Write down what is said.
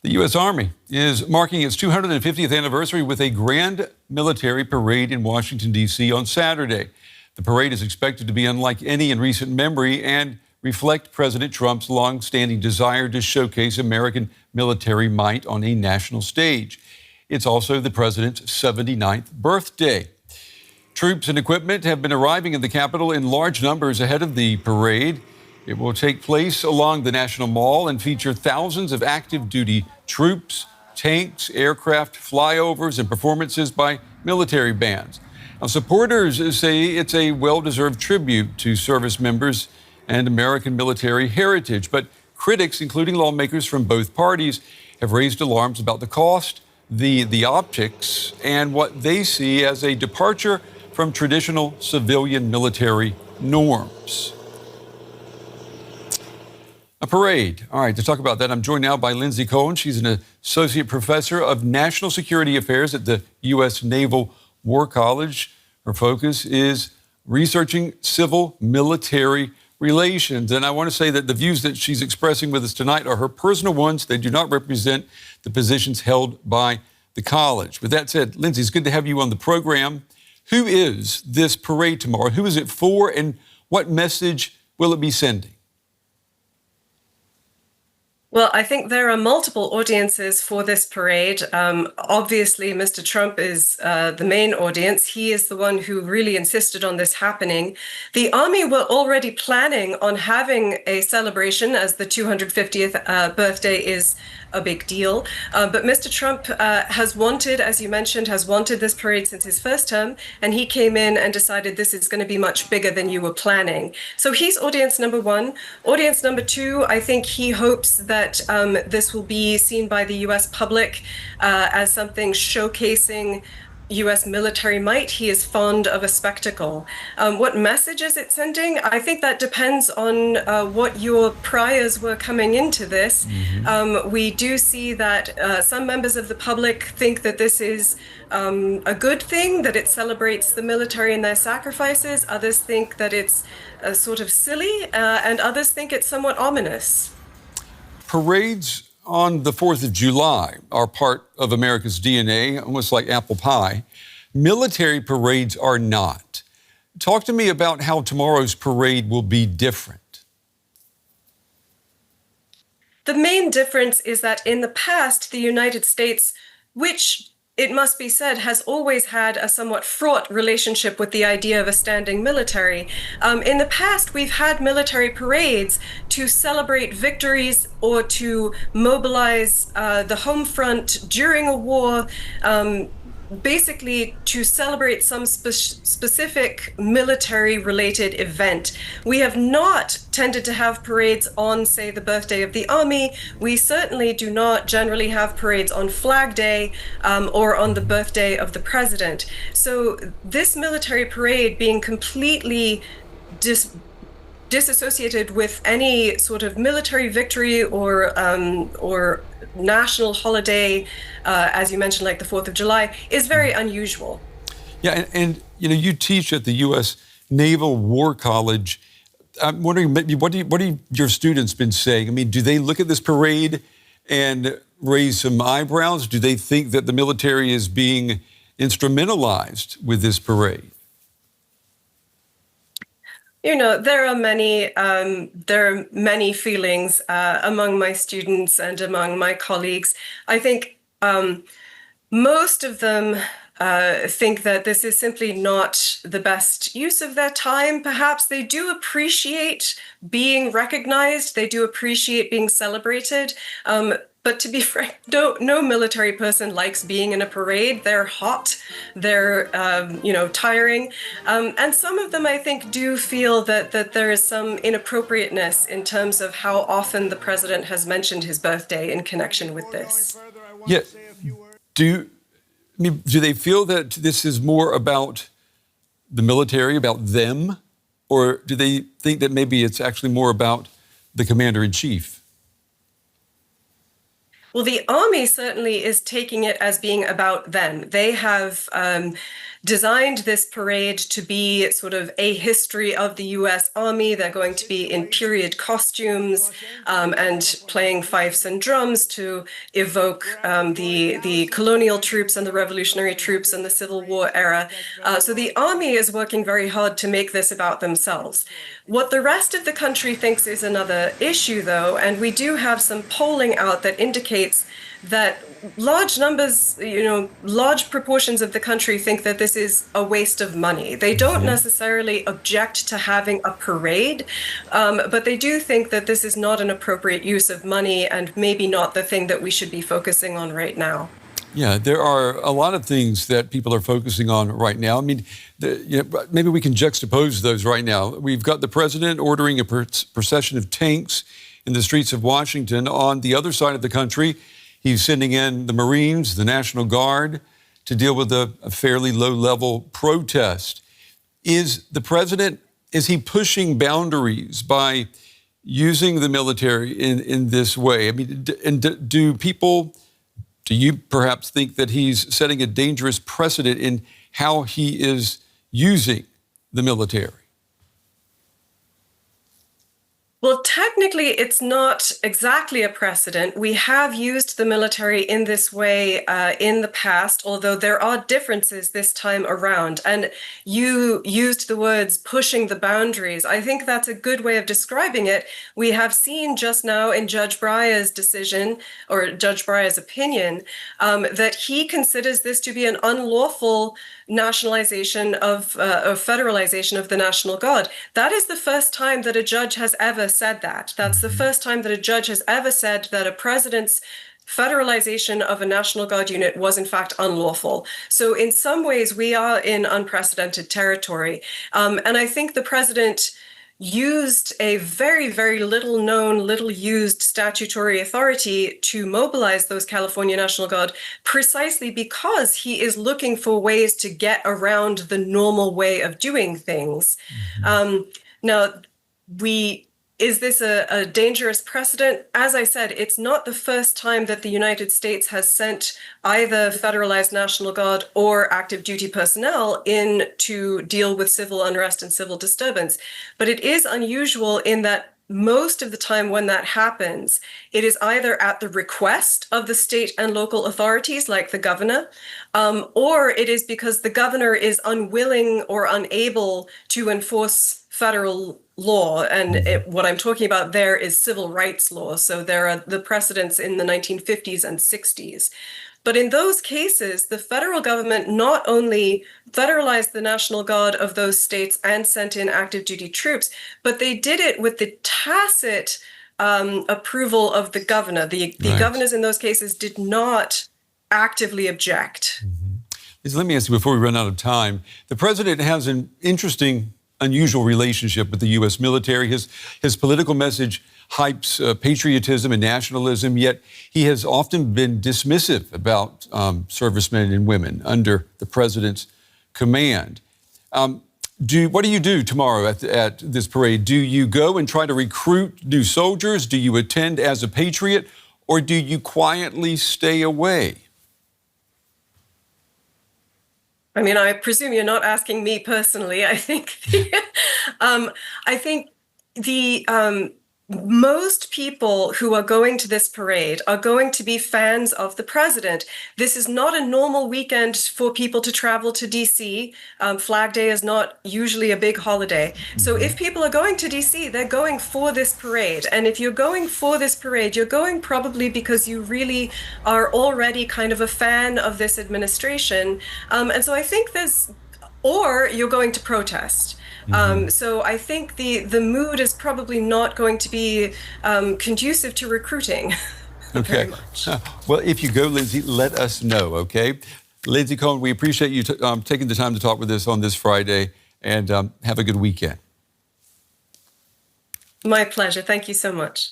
The U.S. Army is marking its 250th anniversary with a grand military parade in Washington, D.C. on Saturday. The parade is expected to be unlike any in recent memory and reflect President Trump's long-standing desire to showcase American military might on a national stage. It's also the president's 79th birthday. Troops and equipment have been arriving in the Capitol in large numbers ahead of the parade. It will take place along the National Mall and feature thousands of active duty troops, tanks, aircraft, flyovers, and performances by military bands. Now, supporters say it's a well-deserved tribute to service members and American military heritage. But critics, including lawmakers from both parties, have raised alarms about the cost, the optics, and what they see as a departure from traditional civilian military norms. A parade. All right, to talk about that, I'm joined now by Lindsay Cohn. She's an associate professor of national security affairs at the US Naval War College. Her focus is researching civil-military relations. And I want to say that the views that she's expressing with us tonight are her personal ones. They do not represent the positions held by the college. With that said, Lindsay, it's good to have you on the program. Who is this parade tomorrow? Who is it for, and what message will it be sending? Well, I think there are multiple audiences for this parade. Obviously, Mr. Trump is the main audience. He is the one who really insisted on this happening. The Army were already planning on having a celebration, as the 250th birthday is a big deal. But Mr. Trump has wanted, as you mentioned, has wanted this parade since his first term, and he came in and decided this is going to be much bigger than you were planning. So he's audience number one. Audience number two, I think he hopes that this will be seen by the U.S. public as something showcasing U.S. military might. He is fond of a spectacle. What message is it sending? I think that depends on what your priors were coming into this. We do see that some members of the public think that this is a good thing, that it celebrates the military and their sacrifices. Others think that it's sort of silly, and others think it's somewhat ominous. Parades on the 4th of July are part of America's DNA, almost like apple pie. Military parades are not. Talk to me about how tomorrow's parade will be different. The main difference is that in the past, the United States, which it must be said, has always had a somewhat fraught relationship with the idea of a standing military. In the past, we've had military parades to celebrate victories or to mobilize the home front during a war, basically to celebrate some specific military-related event. We have not tended to have parades on, say, the birthday of the Army. We certainly do not generally have parades on Flag Day or on the birthday of the president. So this military parade being completely disassociated with any sort of military victory or national holiday, as you mentioned, like the 4th of July, is very unusual. Yeah, and you know, you teach at the US Naval War College. I'm wondering, maybe what do your students been saying? I mean, do they look at this parade and raise some eyebrows? Do they think that the military is being instrumentalized with this parade? You know, there are many feelings among my students and among my colleagues. I think most of them think that this is simply not the best use of their time. Perhaps they do appreciate being recognized. They do appreciate being celebrated. But to be frank, no military person likes being in a parade. They're hot, they're tiring, and some of them, I think, do feel that there is some inappropriateness in terms of how often the president has mentioned his birthday in connection with this. Yeah. Do they feel that this is more about the military, about them, or do they think that maybe it's actually more about the commander-in-chief? Well, the army certainly is taking it as being about them. They have designed this parade to be sort of a history of the US Army. They're going to be in period costumes and playing fifes and drums to evoke the colonial troops and the revolutionary troops in the Civil War era. So the army is working very hard to make this about themselves. What the rest of the country thinks is another issue, though, and we do have some polling out that indicates that large numbers, large proportions of the country think that this is a waste of money. They don't necessarily object to having a parade, but they do think that this is not an appropriate use of money and maybe not the thing that we should be focusing on right now. Yeah, there are a lot of things that people are focusing on right now. I mean, maybe we can juxtapose those right now. We've got the president ordering a procession of tanks in the streets of Washington. On the other side of the country, he's sending in the Marines, the National Guard, to deal with a fairly low-level protest. Is the president, is he pushing boundaries by using the military in this way? I mean, and do you perhaps think that he's setting a dangerous precedent in how he is using the military? Well, technically, it's not exactly a precedent. We have used the military in this way in the past, although there are differences this time around. And you used the words pushing the boundaries. I think that's a good way of describing it. We have seen just now in Judge Breyer's decision, or Judge Breyer's opinion, that he considers this to be an unlawful nationalization of federalization of the National Guard. That is the first time that a judge has ever said that. That's the first time that a judge has ever said that a president's federalization of a National Guard unit was in fact unlawful. So in some ways, we are in unprecedented territory. And I think the president used a very, very little known, little used statutory authority to mobilize those California National Guard precisely because he is looking for ways to get around the normal way of doing things. Now, is this a dangerous precedent? As I said, it's not the first time that the United States has sent either federalized National Guard or active duty personnel in to deal with civil unrest and civil disturbance. But it is unusual in that most of the time when that happens, it is either at the request of the state and local authorities, like the governor, or it is because the governor is unwilling or unable to enforce federal law. And what I'm talking about there is civil rights law. So there are the precedents in the 1950s and 60s. But in those cases, the federal government not only federalized the National Guard of those states and sent in active duty troops, but they did it with the tacit approval of the governor. The governors in those cases did not actively object. Let me ask you before we run out of time. The president has an interesting, unusual relationship with the U.S. military. His political message hypes patriotism and nationalism, yet he has often been dismissive about servicemen and women under the president's command. What do you do tomorrow at this parade? Do you go and try to recruit new soldiers? Do you attend as a patriot? Or do you quietly stay away? I mean, I presume you're not asking me personally. I think most people who are going to this parade are going to be fans of the president. This is not a normal weekend for people to travel to D.C. Flag Day is not usually a big holiday. So if people are going to D.C., they're going for this parade. And if you're going for this parade, you're going probably because you really are already kind of a fan of this administration. And so I think or you're going to protest. So I think the mood is probably not going to be conducive to recruiting. Okay. Well, if you go, Lindsay, let us know, okay? Lindsay Cohn, we appreciate you taking the time to talk with us on this Friday, and have a good weekend. My pleasure. Thank you so much.